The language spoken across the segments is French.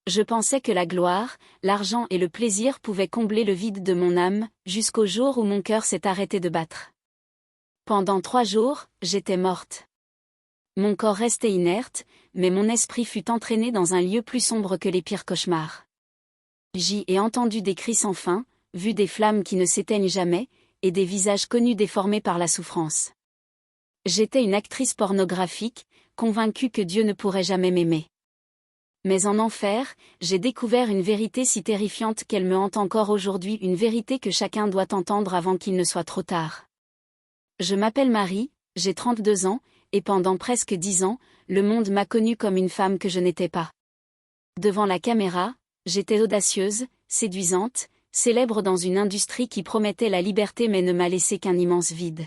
Je pensais que la gloire, l'argent et le plaisir pouvaient combler le vide de mon âme, jusqu'au jour où mon cœur s'est arrêté de battre. Pendant 3 jours, j'étais morte. Mon corps restait inerte, mais mon esprit fut entraîné dans un lieu plus sombre que les pires cauchemars. J'y ai entendu des cris sans fin, vu des flammes qui ne s'éteignent jamais, et des visages connus déformés par la souffrance. J'étais une actrice pornographique, convaincue que Dieu ne pourrait jamais m'aimer. Mais en enfer, j'ai découvert une vérité si terrifiante qu'elle me hante encore aujourd'hui, une vérité que chacun doit entendre avant qu'il ne soit trop tard. Je m'appelle Marie, j'ai 32 ans, et pendant presque 10 ans, le monde m'a connue comme une femme que je n'étais pas. Devant la caméra, j'étais audacieuse, séduisante, célèbre dans une industrie qui promettait la liberté mais ne m'a laissé qu'un immense vide.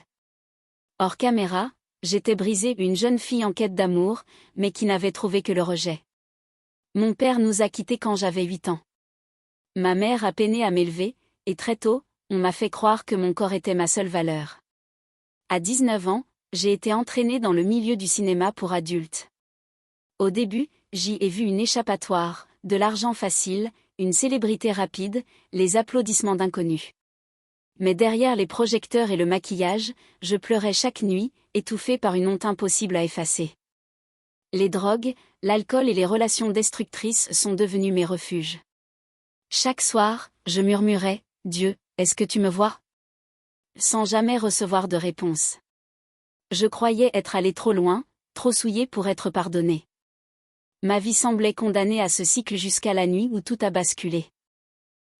Hors caméra, j'étais brisée, une jeune fille en quête d'amour, mais qui n'avait trouvé que le rejet. Mon père nous a quittés quand j'avais 8 ans. Ma mère a peiné à m'élever, et très tôt, on m'a fait croire que mon corps était ma seule valeur. À 19 ans, j'ai été entraînée dans le milieu du cinéma pour adultes. Au début, j'y ai vu une échappatoire, de l'argent facile, une célébrité rapide, les applaudissements d'inconnus. Mais derrière les projecteurs et le maquillage, je pleurais chaque nuit, étouffée par une honte impossible à effacer. Les drogues, l'alcool et les relations destructrices sont devenus mes refuges. Chaque soir, je murmurais, « Dieu, est-ce que tu me vois ?» sans jamais recevoir de réponse. Je croyais être allée trop loin, trop souillée pour être pardonnée. Ma vie semblait condamnée à ce cycle jusqu'à la nuit où tout a basculé.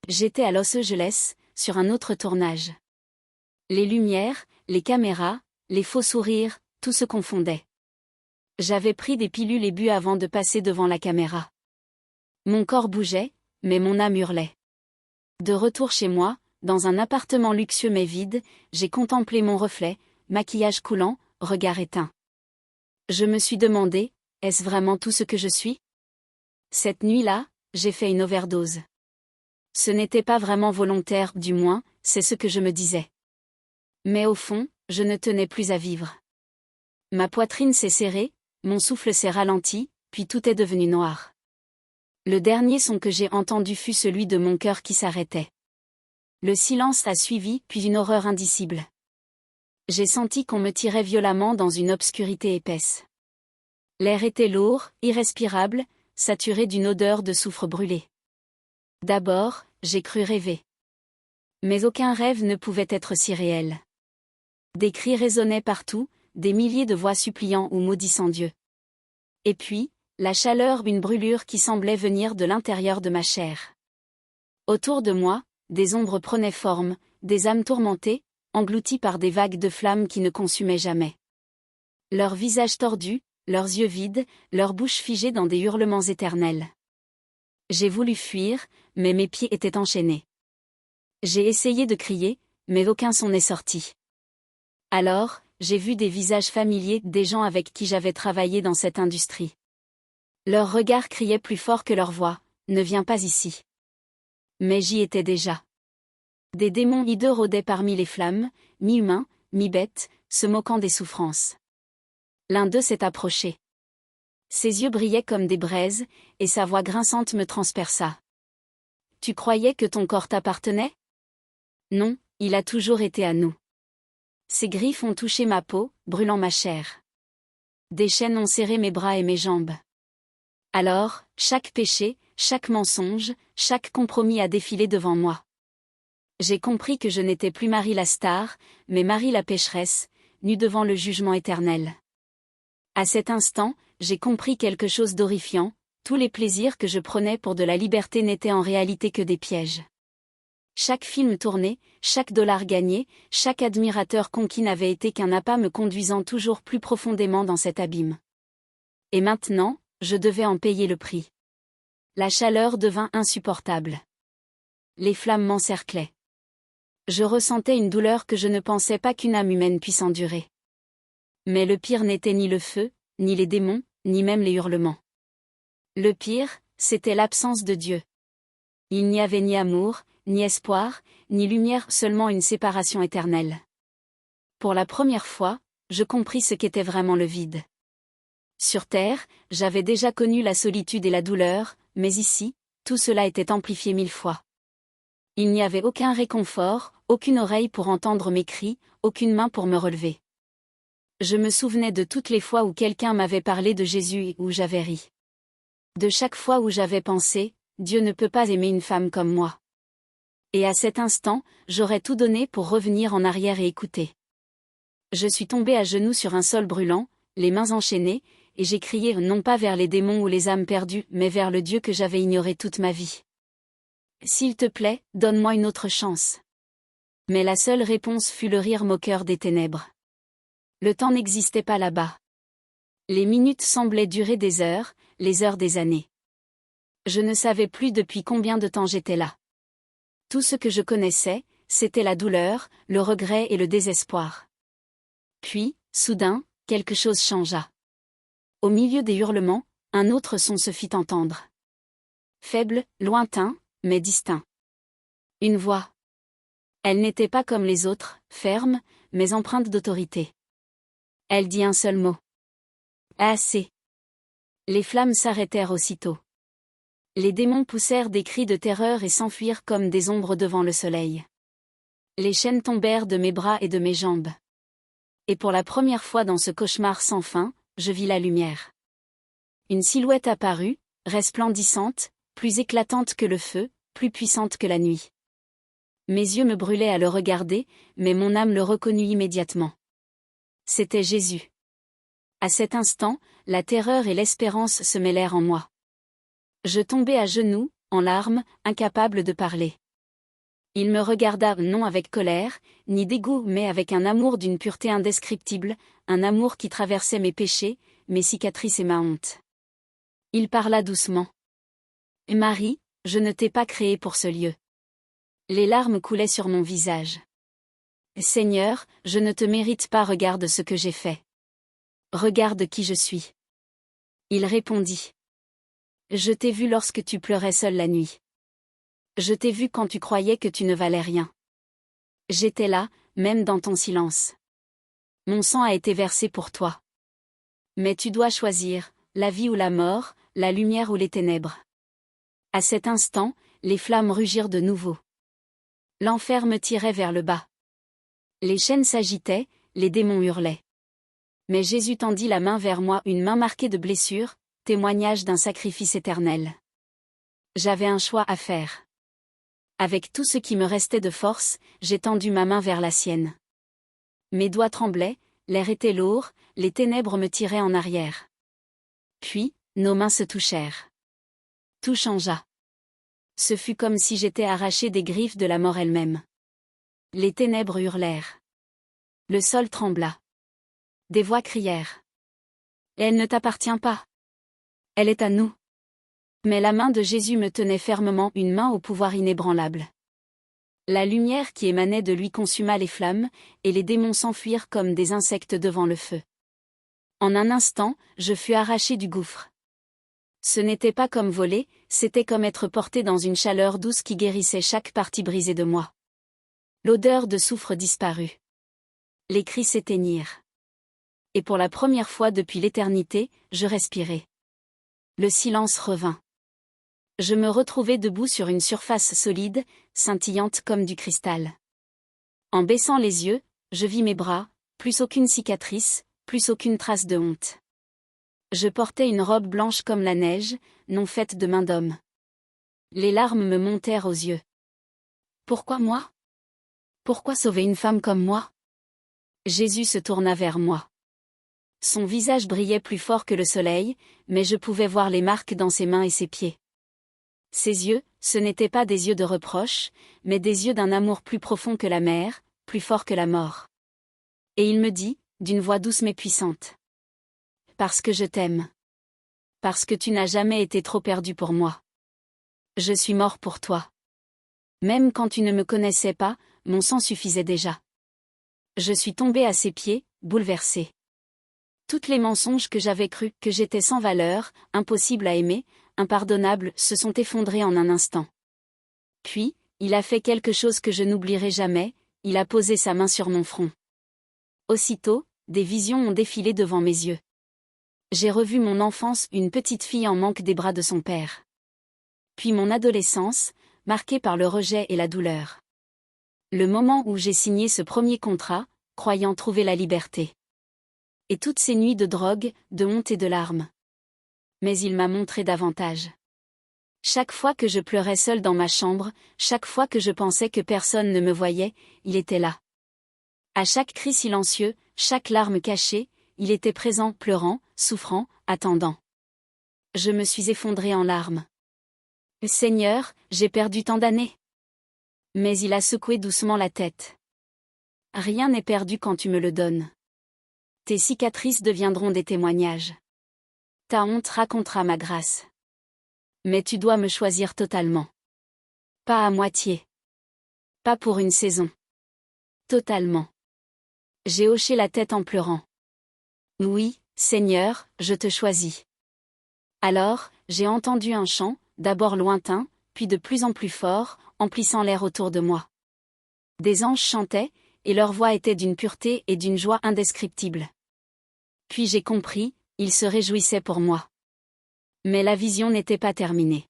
J'étais à Los Angeles, sur un autre tournage. Les lumières, les caméras, les faux sourires, tout se confondait. J'avais pris des pilules et bu avant de passer devant la caméra. Mon corps bougeait, mais mon âme hurlait. De retour chez moi, dans un appartement luxueux mais vide, j'ai contemplé mon reflet, maquillage coulant, regard éteint. Je me suis demandé, est-ce vraiment tout ce que je suis ? Cette nuit-là, j'ai fait une overdose. Ce n'était pas vraiment volontaire, du moins, c'est ce que je me disais. Mais au fond, je ne tenais plus à vivre. Ma poitrine s'est serrée, mon souffle s'est ralenti, puis tout est devenu noir. Le dernier son que j'ai entendu fut celui de mon cœur qui s'arrêtait. Le silence a suivi, puis une horreur indicible. J'ai senti qu'on me tirait violemment dans une obscurité épaisse. L'air était lourd, irrespirable, saturé d'une odeur de soufre brûlé. D'abord, j'ai cru rêver. Mais aucun rêve ne pouvait être si réel. Des cris résonnaient partout, des milliers de voix suppliant ou maudissant Dieu. Et puis, la chaleur, une brûlure qui semblait venir de l'intérieur de ma chair. Autour de moi, des ombres prenaient forme, des âmes tourmentées, englouties par des vagues de flammes qui ne consumaient jamais. Leurs visages tordus, leurs yeux vides, leurs bouches figées dans des hurlements éternels. J'ai voulu fuir, mais mes pieds étaient enchaînés. J'ai essayé de crier, mais aucun son n'est sorti. Alors, j'ai vu des visages familiers, des gens avec qui j'avais travaillé dans cette industrie. Leurs regards criaient plus fort que leur voix, « Ne viens pas ici ». Mais j'y étais déjà. Des démons hideux rôdaient parmi les flammes, mi-humains, mi-bêtes, se moquant des souffrances. L'un d'eux s'est approché. Ses yeux brillaient comme des braises, et sa voix grinçante me transperça. « Tu croyais que ton corps t'appartenait ? Non, il a toujours été à nous. » Ses griffes ont touché ma peau, brûlant ma chair. Des chaînes ont serré mes bras et mes jambes. Alors, chaque péché, chaque mensonge, chaque compromis a défilé devant moi. J'ai compris que je n'étais plus Marie la star, mais Marie la pécheresse, nue devant le jugement éternel. À cet instant, j'ai compris quelque chose d'horrifiant, tous les plaisirs que je prenais pour de la liberté n'étaient en réalité que des pièges. Chaque film tourné, chaque dollar gagné, chaque admirateur conquis n'avait été qu'un appât me conduisant toujours plus profondément dans cet abîme. Et maintenant, je devais en payer le prix. La chaleur devint insupportable. Les flammes m'encerclaient. Je ressentais une douleur que je ne pensais pas qu'une âme humaine puisse endurer. Mais le pire n'était ni le feu, ni les démons, ni même les hurlements. Le pire, c'était l'absence de Dieu. Il n'y avait ni amour, ni espoir, ni lumière, seulement une séparation éternelle. Pour la première fois, je compris ce qu'était vraiment le vide. Sur terre, j'avais déjà connu la solitude et la douleur, mais ici, tout cela était amplifié 1000 fois. Il n'y avait aucun réconfort, aucune oreille pour entendre mes cris, aucune main pour me relever. Je me souvenais de toutes les fois où quelqu'un m'avait parlé de Jésus et où j'avais ri. De chaque fois où j'avais pensé, Dieu ne peut pas aimer une femme comme moi. Et à cet instant, j'aurais tout donné pour revenir en arrière et écouter. Je suis tombée à genoux sur un sol brûlant, les mains enchaînées, et j'ai crié non pas vers les démons ou les âmes perdues, mais vers le Dieu que j'avais ignoré toute ma vie. S'il te plaît, donne-moi une autre chance. Mais la seule réponse fut le rire moqueur des ténèbres. Le temps n'existait pas là-bas. Les minutes semblaient durer des heures, les heures des années. Je ne savais plus depuis combien de temps j'étais là. Tout ce que je connaissais, c'était la douleur, le regret et le désespoir. Puis, soudain, quelque chose changea. Au milieu des hurlements, un autre son se fit entendre. Faible, lointain, mais distinct. Une voix. Elle n'était pas comme les autres, ferme, mais empreinte d'autorité. Elle dit un seul mot. Assez. Les flammes s'arrêtèrent aussitôt. Les démons poussèrent des cris de terreur et s'enfuirent comme des ombres devant le soleil. Les chaînes tombèrent de mes bras et de mes jambes. Et pour la première fois dans ce cauchemar sans fin, je vis la lumière. Une silhouette apparut, resplendissante, plus éclatante que le feu, plus puissante que la nuit. Mes yeux me brûlaient à le regarder, mais mon âme le reconnut immédiatement. C'était Jésus. À cet instant, la terreur et l'espérance se mêlèrent en moi. Je tombai à genoux, en larmes, incapable de parler. Il me regarda non avec colère, ni dégoût mais avec un amour d'une pureté indescriptible, un amour qui traversait mes péchés, mes cicatrices et ma honte. Il parla doucement. « Marie, je ne t'ai pas créée pour ce lieu. » Les larmes coulaient sur mon visage. « Seigneur, je ne te mérite pas, regarde ce que j'ai fait. Regarde qui je suis. » Il répondit. « Je t'ai vu lorsque tu pleurais seule la nuit. Je t'ai vu quand tu croyais que tu ne valais rien. J'étais là, même dans ton silence. Mon sang a été versé pour toi. Mais tu dois choisir, la vie ou la mort, la lumière ou les ténèbres. » À cet instant, les flammes rugirent de nouveau. L'enfer me tirait vers le bas. Les chaînes s'agitaient, les démons hurlaient. Mais Jésus tendit la main vers moi, une main marquée de blessures, témoignage d'un sacrifice éternel. J'avais un choix à faire. Avec tout ce qui me restait de force, j'ai tendu ma main vers la sienne. Mes doigts tremblaient, l'air était lourd, les ténèbres me tiraient en arrière. Puis, nos mains se touchèrent. Tout changea. Ce fut comme si j'étais arraché des griffes de la mort elle-même. Les ténèbres hurlèrent. Le sol trembla. Des voix crièrent. « Elle ne t'appartient pas. Elle est à nous. » Mais la main de Jésus me tenait fermement, une main au pouvoir inébranlable. La lumière qui émanait de lui consuma les flammes, et les démons s'enfuirent comme des insectes devant le feu. En un instant, je fus arraché du gouffre. Ce n'était pas comme voler, c'était comme être porté dans une chaleur douce qui guérissait chaque partie brisée de moi. L'odeur de soufre disparut. Les cris s'éteignirent. Et pour la première fois depuis l'éternité, je respirai. Le silence revint. Je me retrouvai debout sur une surface solide, scintillante comme du cristal. En baissant les yeux, je vis mes bras, plus aucune cicatrice, plus aucune trace de honte. Je portais une robe blanche comme la neige, non faite de main d'homme. Les larmes me montèrent aux yeux. Pourquoi moi? Pourquoi sauver une femme comme moi? Jésus se tourna vers moi. Son visage brillait plus fort que le soleil, mais je pouvais voir les marques dans ses mains et ses pieds. Ses yeux, ce n'étaient pas des yeux de reproche, mais des yeux d'un amour plus profond que la mer, plus fort que la mort. Et il me dit, d'une voix douce mais puissante. « Parce que je t'aime. Parce que tu n'as jamais été trop perdu pour moi. Je suis mort pour toi. Même quand tu ne me connaissais pas, mon sang suffisait déjà. » Je suis tombé à ses pieds, bouleversé. Toutes les mensonges que j'avais cru que j'étais sans valeur, impossible à aimer, impardonnable, se sont effondrés en un instant. Puis, il a fait quelque chose que je n'oublierai jamais, il a posé sa main sur mon front. Aussitôt, des visions ont défilé devant mes yeux. J'ai revu mon enfance, une petite fille en manque des bras de son père. Puis mon adolescence, marquée par le rejet et la douleur. Le moment où j'ai signé ce premier contrat, croyant trouver la liberté. Et toutes ces nuits de drogue, de honte et de larmes. Mais il m'a montré davantage. Chaque fois que je pleurais seule dans ma chambre, chaque fois que je pensais que personne ne me voyait, il était là. À chaque cri silencieux, chaque larme cachée, il était présent, pleurant, souffrant, attendant. Je me suis effondrée en larmes. Seigneur, j'ai perdu tant d'années. Mais il a secoué doucement la tête. Rien n'est perdu quand tu me le donnes. Tes cicatrices deviendront des témoignages. Ta honte racontera ma grâce. Mais tu dois me choisir totalement. Pas à moitié. Pas pour une saison. Totalement. J'ai hoché la tête en pleurant. Oui, Seigneur, je te choisis. Alors, j'ai entendu un chant, d'abord lointain, puis de plus en plus fort, emplissant l'air autour de moi. Des anges chantaient, et leur voix était d'une pureté et d'une joie indescriptibles. Puis j'ai compris, ils se réjouissaient pour moi. Mais la vision n'était pas terminée.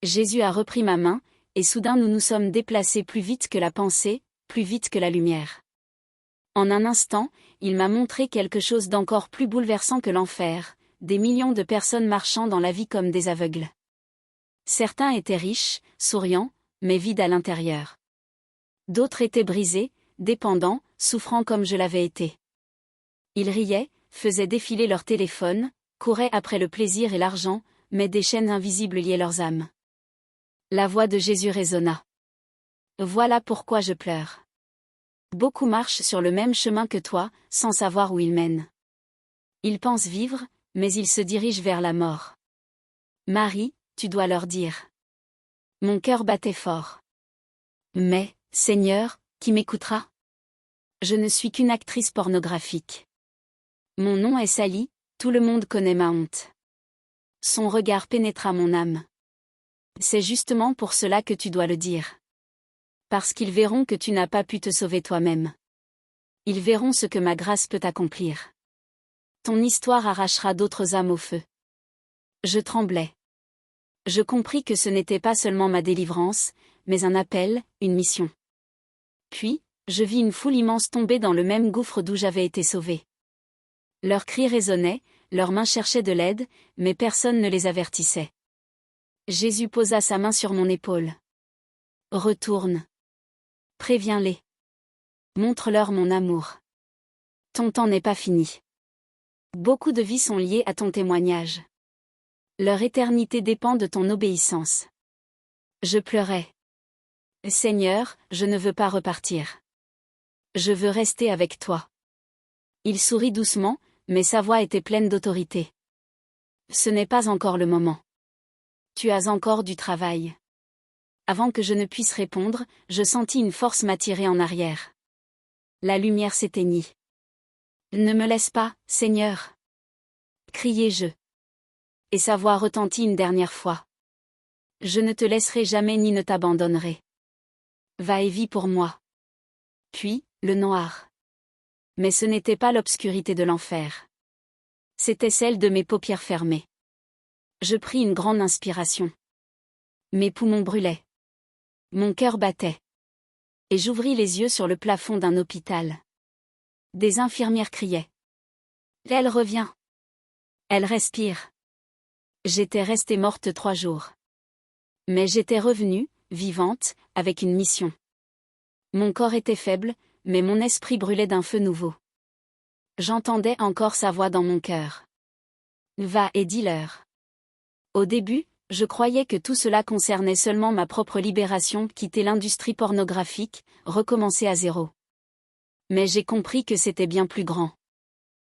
Jésus a repris ma main, et soudain nous nous sommes déplacés plus vite que la pensée, plus vite que la lumière. En un instant, il m'a montré quelque chose d'encore plus bouleversant que l'enfer, des millions de personnes marchant dans la vie comme des aveugles. Certains étaient riches, souriants, mais vides à l'intérieur. D'autres étaient brisés, dépendants, souffrant comme je l'avais été. Ils riaient, faisaient défiler leur téléphone, couraient après le plaisir et l'argent, mais des chaînes invisibles liaient leurs âmes. La voix de Jésus résonna. Voilà pourquoi je pleure. Beaucoup marchent sur le même chemin que toi, sans savoir où ils mènent. Ils pensent vivre, mais ils se dirigent vers la mort. Marie, tu dois leur dire. Mon cœur battait fort. Mais, Seigneur, qui m'écoutera? Je ne suis qu'une actrice pornographique. Mon nom est sali, tout le monde connaît ma honte. Son regard pénétra mon âme. C'est justement pour cela que tu dois le dire. Parce qu'ils verront que tu n'as pas pu te sauver toi-même. Ils verront ce que ma grâce peut accomplir. Ton histoire arrachera d'autres âmes au feu. Je tremblais. Je compris que ce n'était pas seulement ma délivrance, mais un appel, une mission. Puis, je vis une foule immense tomber dans le même gouffre d'où j'avais été sauvée. Leurs cris résonnaient, leurs mains cherchaient de l'aide, mais personne ne les avertissait. Jésus posa sa main sur mon épaule. Retourne. Préviens-les. Montre-leur mon amour. Ton temps n'est pas fini. Beaucoup de vies sont liées à ton témoignage. Leur éternité dépend de ton obéissance. Je pleurais. Seigneur, je ne veux pas repartir. Je veux rester avec toi. Il sourit doucement, mais sa voix était pleine d'autorité. Ce n'est pas encore le moment. Tu as encore du travail. Avant que je ne puisse répondre, je sentis une force m'attirer en arrière. La lumière s'éteignit. Ne me laisse pas, Seigneur. Criai-je. Et sa voix retentit une dernière fois. Je ne te laisserai jamais ni ne t'abandonnerai. Va et vis pour moi. Puis, le noir. Mais ce n'était pas l'obscurité de l'enfer. C'était celle de mes paupières fermées. Je pris une grande inspiration. Mes poumons brûlaient. Mon cœur battait. Et j'ouvris les yeux sur le plafond d'un hôpital. Des infirmières criaient. Elle revient. Elle respire. J'étais restée morte 3 jours. Mais j'étais revenue, vivante, avec une mission. Mon corps était faible, mais mon esprit brûlait d'un feu nouveau. J'entendais encore sa voix dans mon cœur. Va et dis-leur. Au début, je croyais que tout cela concernait seulement ma propre libération, quitter l'industrie pornographique, recommencer à zéro. Mais j'ai compris que c'était bien plus grand.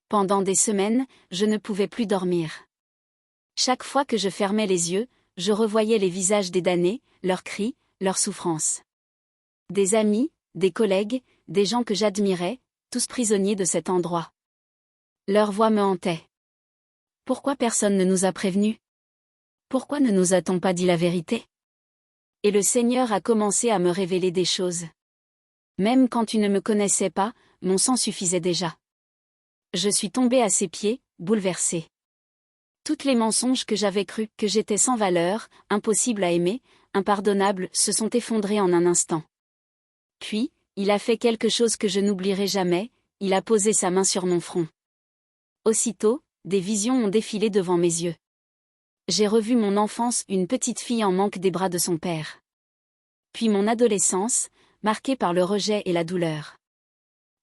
Pendant des semaines, je ne pouvais plus dormir. Chaque fois que je fermais les yeux, je revoyais les visages des damnés, leurs cris, leurs souffrances. Des amis, des collègues, des gens que j'admirais, tous prisonniers de cet endroit. Leur voix me hantait. Pourquoi personne ne nous a prévenus? Pourquoi ne nous a-t-on pas dit la vérité? Et le Seigneur a commencé à me révéler des choses. Même quand tu ne me connaissais pas, mon sang suffisait déjà. Je suis tombée à ses pieds, bouleversée. Toutes les mensonges que j'avais cru que j'étais sans valeur, impossible à aimer, impardonnable, se sont effondrés en un instant. Puis, il a fait quelque chose que je n'oublierai jamais, il a posé sa main sur mon front. Aussitôt, des visions ont défilé devant mes yeux. J'ai revu mon enfance, une petite fille en manque des bras de son père. Puis mon adolescence, marquée par le rejet et la douleur.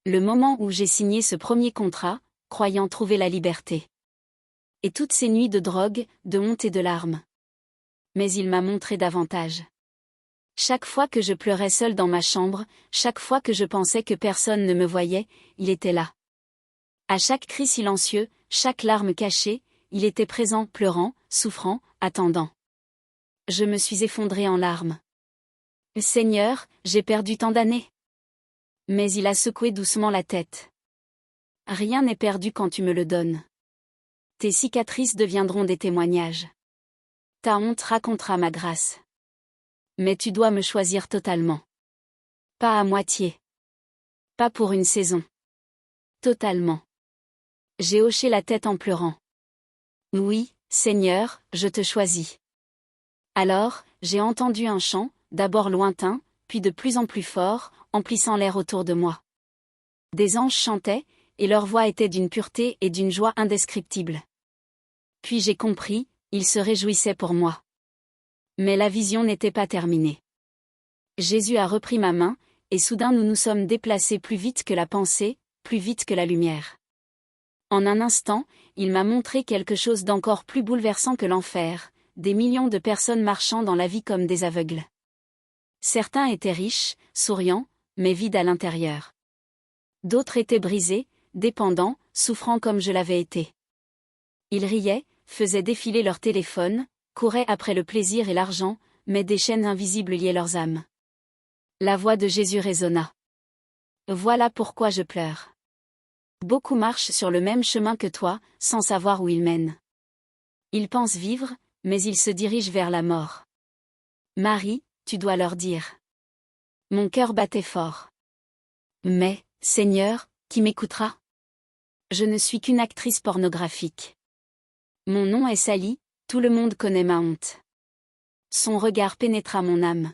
Le moment où j'ai signé ce premier contrat, croyant trouver la liberté. Et toutes ces nuits de drogue, de honte et de larmes. Mais il m'a montré davantage. Chaque fois que je pleurais seule dans ma chambre, chaque fois que je pensais que personne ne me voyait, il était là. À chaque cri silencieux, chaque larme cachée, il était présent, pleurant, souffrant, attendant. Je me suis effondrée en larmes. Seigneur, j'ai perdu tant d'années. Mais il a secoué doucement la tête. Rien n'est perdu quand tu me le donnes. Tes cicatrices deviendront des témoignages. Ta honte racontera ma grâce. Mais tu dois me choisir totalement. Pas à moitié. Pas pour une saison. Totalement. J'ai hoché la tête en pleurant. Oui, Seigneur, je te choisis. Alors, j'ai entendu un chant, d'abord lointain, puis de plus en plus fort, emplissant l'air autour de moi. Des anges chantaient, et leur voix était d'une pureté et d'une joie indescriptibles. Puis j'ai compris, ils se réjouissaient pour moi. Mais la vision n'était pas terminée. Jésus a repris ma main, et soudain nous nous sommes déplacés plus vite que la pensée, plus vite que la lumière. En un instant, il m'a montré quelque chose d'encore plus bouleversant que l'enfer, des millions de personnes marchant dans la vie comme des aveugles. Certains étaient riches, souriants, mais vides à l'intérieur. D'autres étaient brisés, dépendants, souffrant comme je l'avais été. Ils riaient, faisaient défiler leur téléphone, couraient après le plaisir et l'argent, mais des chaînes invisibles liaient leurs âmes. La voix de Jésus résonna. Voilà pourquoi je pleure. Beaucoup marchent sur le même chemin que toi, sans savoir où ils mènent. Ils pensent vivre, mais ils se dirigent vers la mort. Marie, tu dois leur dire. Mon cœur battait fort. Mais, Seigneur, qui m'écoutera? Je ne suis qu'une actrice pornographique. Mon nom est sali, tout le monde connaît ma honte. Son regard pénétra mon âme.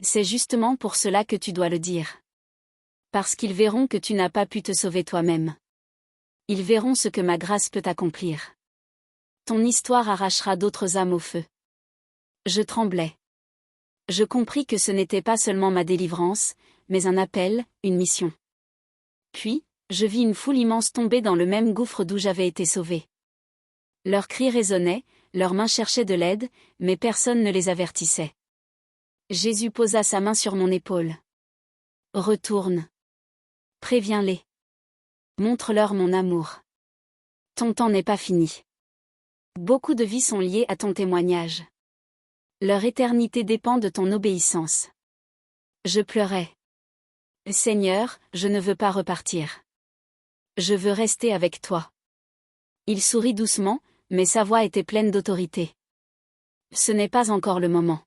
C'est justement pour cela que tu dois le dire. Parce qu'ils verront que tu n'as pas pu te sauver toi-même. Ils verront ce que ma grâce peut accomplir. Ton histoire arrachera d'autres âmes au feu. Je tremblais. Je compris que ce n'était pas seulement ma délivrance, mais un appel, une mission. Puis, je vis une foule immense tomber dans le même gouffre d'où j'avais été sauvée. Leurs cris résonnaient, leurs mains cherchaient de l'aide, mais personne ne les avertissait. Jésus posa sa main sur mon épaule. Retourne. Préviens-les. Montre-leur mon amour. Ton temps n'est pas fini. Beaucoup de vies sont liées à ton témoignage. Leur éternité dépend de ton obéissance. Je pleurais. Seigneur, je ne veux pas repartir. Je veux rester avec toi. Il sourit doucement, mais sa voix était pleine d'autorité. Ce n'est pas encore le moment.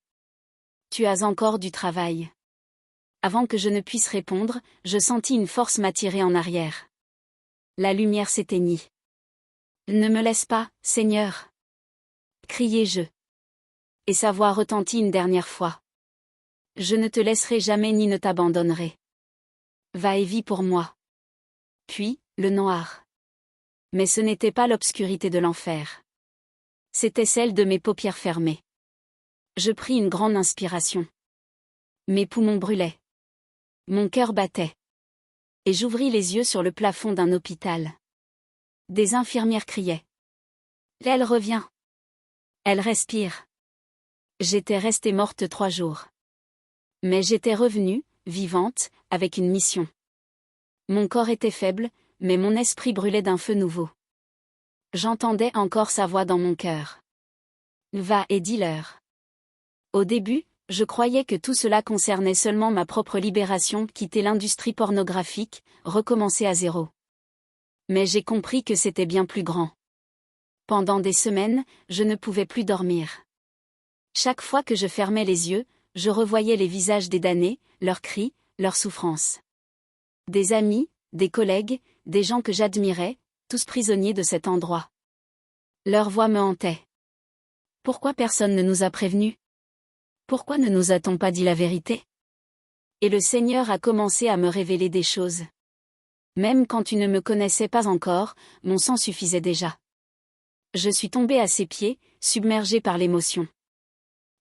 Tu as encore du travail. Avant que je ne puisse répondre, je sentis une force m'attirer en arrière. La lumière s'éteignit. Ne me laisse pas, Seigneur. Criai-je. Et sa voix retentit une dernière fois. Je ne te laisserai jamais ni ne t'abandonnerai. Va et vis pour moi. Puis, le noir. Mais ce n'était pas l'obscurité de l'enfer. C'était celle de mes paupières fermées. Je pris une grande inspiration. Mes poumons brûlaient. Mon cœur battait. Et j'ouvris les yeux sur le plafond d'un hôpital. Des infirmières criaient. Elle revient. Elle respire. J'étais restée morte 3 jours. Mais j'étais revenue, vivante, avec une mission. Mon corps était faible, mais mon esprit brûlait d'un feu nouveau. J'entendais encore sa voix dans mon cœur. Va et dis-leur. Au début, je croyais que tout cela concernait seulement ma propre libération, quitter l'industrie pornographique, recommencer à zéro. Mais j'ai compris que c'était bien plus grand. Pendant des semaines, je ne pouvais plus dormir. Chaque fois que je fermais les yeux, je revoyais les visages des damnés, leurs cris, leurs souffrances. Des amis, des collègues, des gens que j'admirais, tous prisonniers de cet endroit. Leur voix me hantait. Pourquoi personne ne nous a prévenus? Pourquoi ne nous a-t-on pas dit la vérité? Et le Seigneur a commencé à me révéler des choses. Même quand tu ne me connaissais pas encore, mon sang suffisait déjà. Je suis tombée à ses pieds, submergée par l'émotion.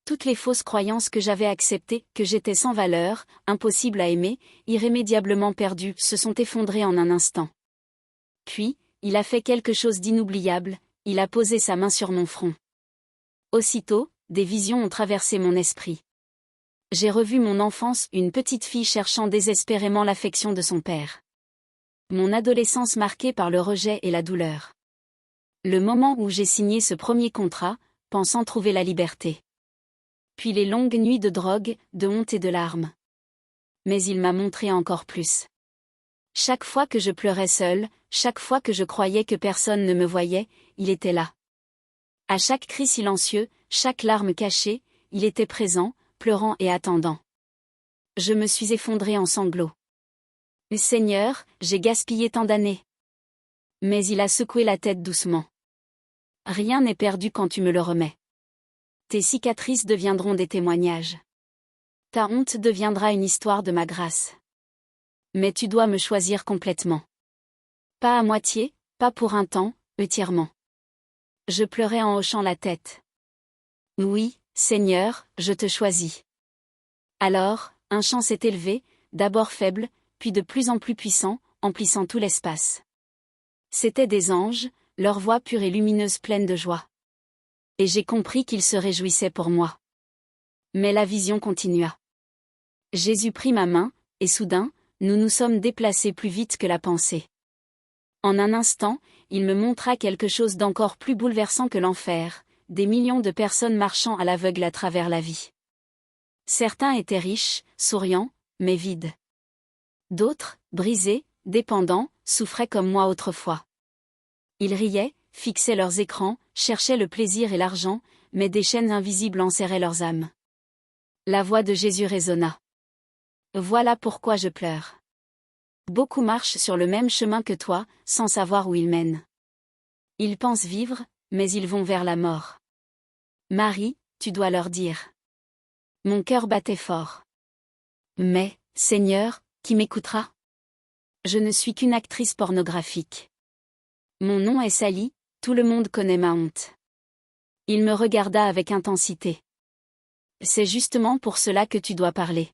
Toutes les fausses croyances que j'avais acceptées, que j'étais sans valeur, impossible à aimer, irrémédiablement perdue, se sont effondrées en un instant. Puis, il a fait quelque chose d'inoubliable, il a posé sa main sur mon front. Aussitôt, des visions ont traversé mon esprit. J'ai revu mon enfance, une petite fille cherchant désespérément l'affection de son père. Mon adolescence marquée par le rejet et la douleur. Le moment où j'ai signé ce premier contrat, pensant trouver la liberté. Puis les longues nuits de drogue, de honte et de larmes. Mais il m'a montré encore plus. Chaque fois que je pleurais seule, chaque fois que je croyais que personne ne me voyait, il était là. À chaque cri silencieux, chaque larme cachée, il était présent, pleurant et attendant. Je me suis effondrée en sanglots. Seigneur, j'ai gaspillé tant d'années. Mais il a secoué la tête doucement. Rien n'est perdu quand tu me le remets. Tes cicatrices deviendront des témoignages. Ta honte deviendra une histoire de ma grâce. Mais tu dois me choisir complètement. Pas à moitié, pas pour un temps, entièrement. Je pleurais en hochant la tête. Oui, Seigneur, je te choisis. Alors, un chant s'est élevé, d'abord faible, puis de plus en plus puissant, emplissant tout l'espace. C'étaient des anges, leur voix pure et lumineuse pleine de joie. Et j'ai compris qu'ils se réjouissaient pour moi. Mais la vision continua. Jésus prit ma main, et soudain, nous nous sommes déplacés plus vite que la pensée. En un instant, il me montra quelque chose d'encore plus bouleversant que l'enfer, des millions de personnes marchant à l'aveugle à travers la vie. Certains étaient riches, souriants, mais vides. D'autres, brisés, dépendants, souffraient comme moi autrefois. Ils riaient, fixaient leurs écrans, cherchaient le plaisir et l'argent, mais des chaînes invisibles enserraient leurs âmes. La voix de Jésus résonna. Voilà pourquoi je pleure. Beaucoup marchent sur le même chemin que toi, sans savoir où ils mènent. Ils pensent vivre, mais ils vont vers la mort. Marie, tu dois leur dire. Mon cœur battait fort. Mais, Seigneur, qui m'écoutera? Je ne suis qu'une actrice pornographique. Mon nom est sali, tout le monde connaît ma honte. Il me regarda avec intensité. C'est justement pour cela que tu dois parler.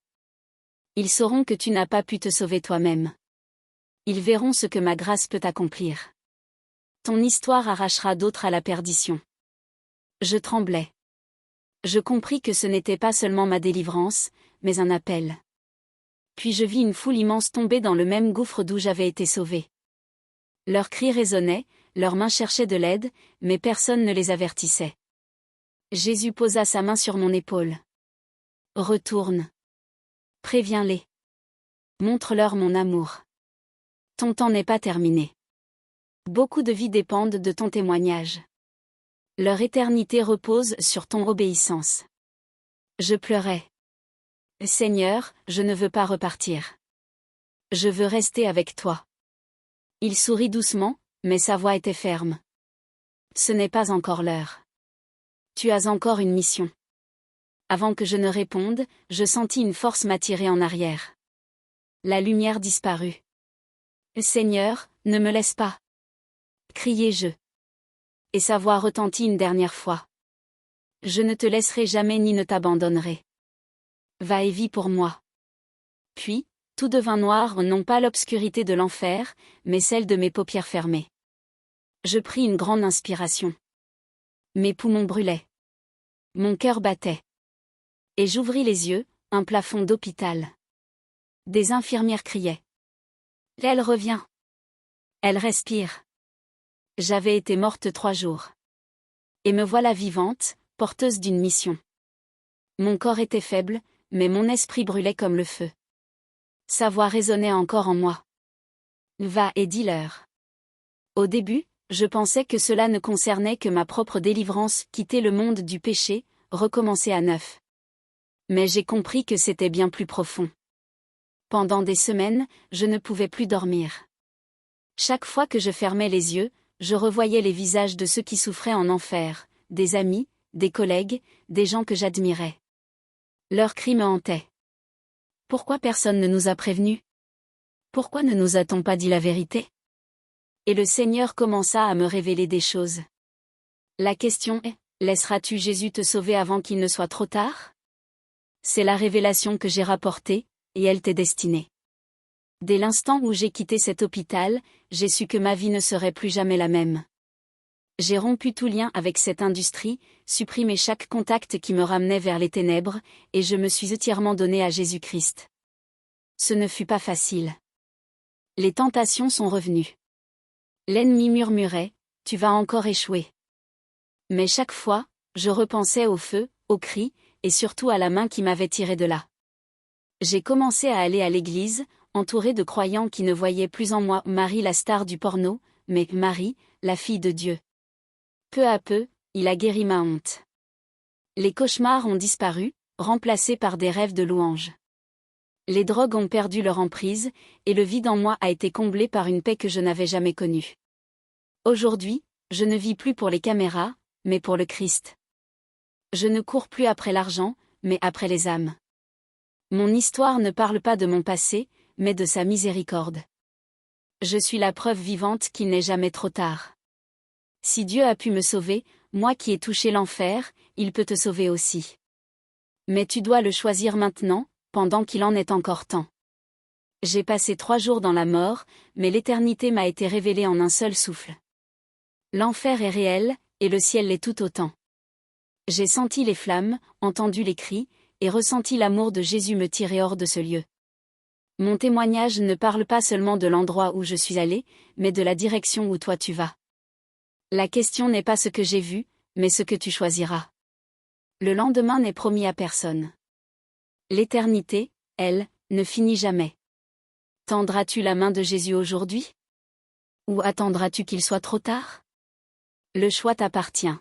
Ils sauront que tu n'as pas pu te sauver toi-même. Ils verront ce que ma grâce peut accomplir. Ton histoire arrachera d'autres à la perdition. Je tremblais. Je compris que ce n'était pas seulement ma délivrance, mais un appel. Puis je vis une foule immense tomber dans le même gouffre d'où j'avais été sauvée. Leurs cris résonnaient, leurs mains cherchaient de l'aide, mais personne ne les avertissait. Jésus posa sa main sur mon épaule. Retourne. Préviens-les. Montre-leur mon amour. Ton temps n'est pas terminé. Beaucoup de vies dépendent de ton témoignage. Leur éternité repose sur ton obéissance. Je pleurais. Seigneur, je ne veux pas repartir. Je veux rester avec toi. Il sourit doucement, mais sa voix était ferme. Ce n'est pas encore l'heure. Tu as encore une mission. Avant que je ne réponde, je sentis une force m'attirer en arrière. La lumière disparut. Seigneur, ne me laisse pas. Criai-je. Et sa voix retentit une dernière fois. Je ne te laisserai jamais ni ne t'abandonnerai. Va et vis pour moi. Puis, tout devint noir, non pas l'obscurité de l'enfer, mais celle de mes paupières fermées. Je pris une grande inspiration. Mes poumons brûlaient. Mon cœur battait. Et j'ouvris les yeux, un plafond d'hôpital. Des infirmières criaient. Elle revient. Elle respire. J'avais été morte 3 jours. Et me voilà vivante, porteuse d'une mission. Mon corps était faible, mais mon esprit brûlait comme le feu. Sa voix résonnait encore en moi. Va et dis-leur. Au début, je pensais que cela ne concernait que ma propre délivrance, quitter le monde du péché, recommencer à neuf. Mais j'ai compris que c'était bien plus profond. Pendant des semaines, je ne pouvais plus dormir. Chaque fois que je fermais les yeux, je revoyais les visages de ceux qui souffraient en enfer, des amis, des collègues, des gens que j'admirais. Leurs cris me hantaient. Pourquoi personne ne nous a prévenus? Pourquoi ne nous a-t-on pas dit la vérité? Et le Seigneur commença à me révéler des choses. La question est, laisseras-tu Jésus te sauver avant qu'il ne soit trop tard? C'est la révélation que j'ai rapportée, et elle t'est destinée. Dès l'instant où j'ai quitté cet hôpital, j'ai su que ma vie ne serait plus jamais la même. J'ai rompu tout lien avec cette industrie, supprimé chaque contact qui me ramenait vers les ténèbres, et je me suis entièrement donné à Jésus-Christ. Ce ne fut pas facile. Les tentations sont revenues. L'ennemi murmurait, « Tu vas encore échouer. » Mais chaque fois, je repensais au feu, aux cris, et surtout à la main qui m'avait tiré de là. J'ai commencé à aller à l'église, entouré de croyants qui ne voyaient plus en moi Marie la star du porno, mais Marie, la fille de Dieu. Peu à peu, il a guéri ma honte. Les cauchemars ont disparu, remplacés par des rêves de louanges. Les drogues ont perdu leur emprise, et le vide en moi a été comblé par une paix que je n'avais jamais connue. Aujourd'hui, je ne vis plus pour les caméras, mais pour le Christ. Je ne cours plus après l'argent, mais après les âmes. Mon histoire ne parle pas de mon passé, mais de sa miséricorde. Je suis la preuve vivante qu'il n'est jamais trop tard. Si Dieu a pu me sauver, moi qui ai touché l'enfer, il peut te sauver aussi. Mais tu dois le choisir maintenant, pendant qu'il en est encore temps. J'ai passé 3 jours dans la mort, mais l'éternité m'a été révélée en un seul souffle. L'enfer est réel, et le ciel l'est tout autant. J'ai senti les flammes, entendu les cris, et ressenti l'amour de Jésus me tirer hors de ce lieu. Mon témoignage ne parle pas seulement de l'endroit où je suis allé, mais de la direction où toi tu vas. La question n'est pas ce que j'ai vu, mais ce que tu choisiras. Le lendemain n'est promis à personne. L'éternité, elle, ne finit jamais. Tendras-tu la main de Jésus aujourd'hui? Ou attendras-tu qu'il soit trop tard? Le choix t'appartient.